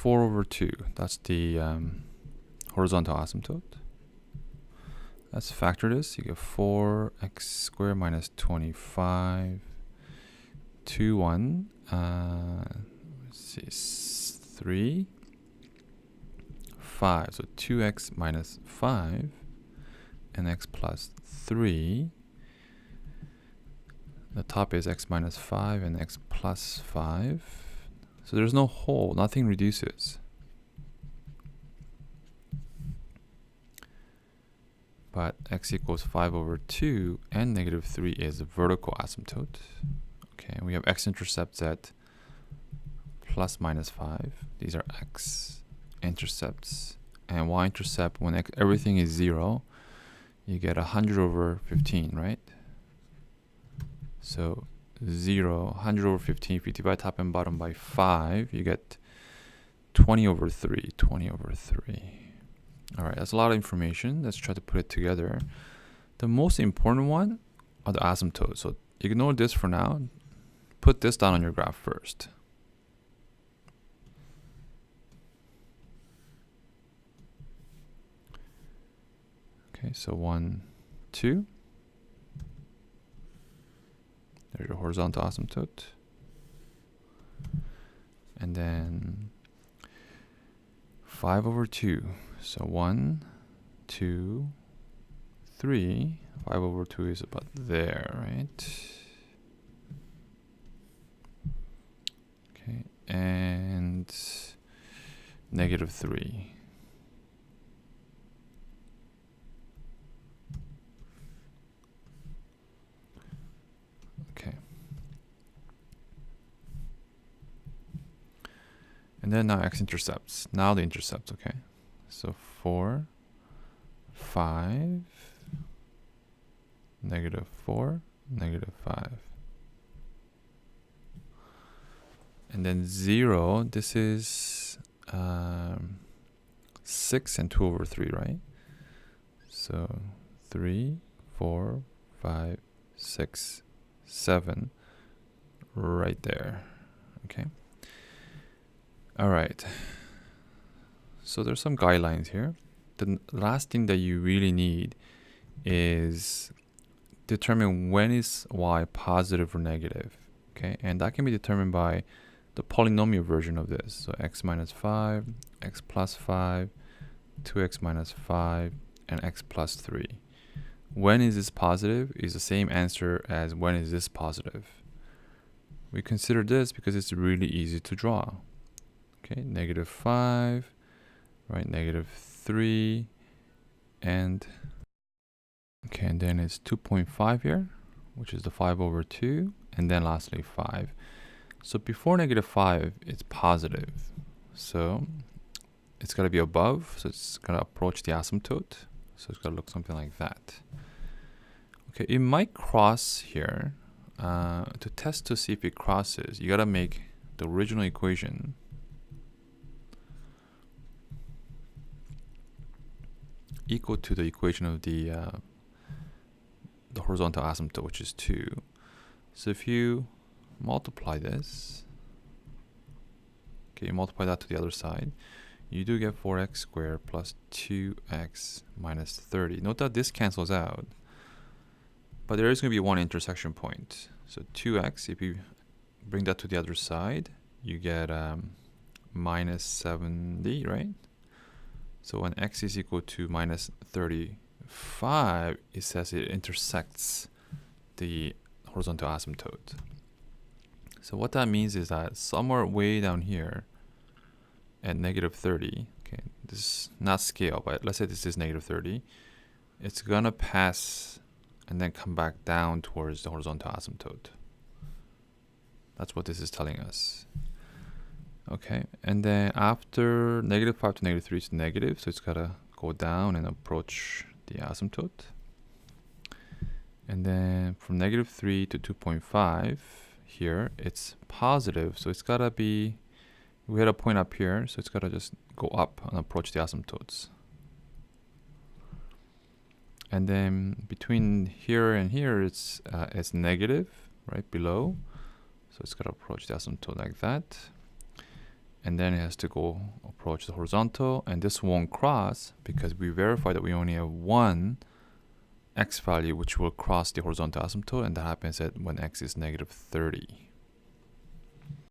4/2. That's the horizontal asymptote. Let's factor this. You get 4x squared minus 25, 2, 1. Let's see, 3, 5. So 2x minus 5 and x plus 3. The top is x minus 5 and x plus 5. So there's no whole, nothing reduces. But x equals 5/2 and negative 3 is a vertical asymptote. Okay, we have x-intercepts at plus minus 5. These are x-intercepts. And y-intercept, when everything is 0, you get 100/15, right? So 0, 100/15, if you divide top and bottom by 5, you get 20/3, 20/3. All right, that's a lot of information. Let's try to put it together. The most important one are the asymptotes. So ignore this for now. Put this down on your graph first. Okay, so 1, 2. There's your horizontal asymptote. And then 5/2. So 1, 2, 3. 5/2 is about there, right? Okay, and negative 3. Okay. And then now x-intercepts. Now the intercepts, okay? So 4, 5, negative 4, negative 5. And then 0, this is 6 and 2/3, right? So 3, 4, 5, 6, 7, right there, okay? All right. So there's some guidelines here. The last thing that you really need is determine when is y positive or negative, okay? And that can be determined by the polynomial version of this. So x minus 5, x plus 5, 2x minus 5, and x plus 3. When is this positive is the same answer as when is this positive. We consider this because it's really easy to draw. Okay, negative 5, right, negative 3, and okay, and then it's 2.5 here, which is the 5/2, and then lastly 5. So before negative 5, it's positive. So it's got to be above, so it's going to approach the asymptote. So it's got to look something like that. Okay, it might cross here. To test to see if it crosses, you got to make the original equation equal to the equation of the horizontal asymptote, which is 2. So if you multiply this, okay, you multiply that to the other side, you do get 4x squared plus 2x minus 30. Note that this cancels out, but there is going to be one intersection point. So 2x, if you bring that to the other side, you get minus 70, right? So when x is equal to minus 35, it says it intersects the horizontal asymptote. So what that means is that somewhere way down here at negative 30, okay, this is not scale, but let's say this is negative 30, it's gonna pass and then come back down towards the horizontal asymptote. That's what this is telling us. Okay, and then after negative 5 to negative 3 is negative, so it's gotta go down and approach the asymptote. And then from negative 3 to 2.5 here, it's positive, so it's gotta be, we had a point up here, so it's gotta just go up and approach the asymptotes. And then between here and here, it's negative, right below, so it's gotta approach the asymptote like that. and then it has to go approach the horizontal, and this won't cross because we verify that we only have one x value which will cross the horizontal asymptote, and that happens at when x is negative 30.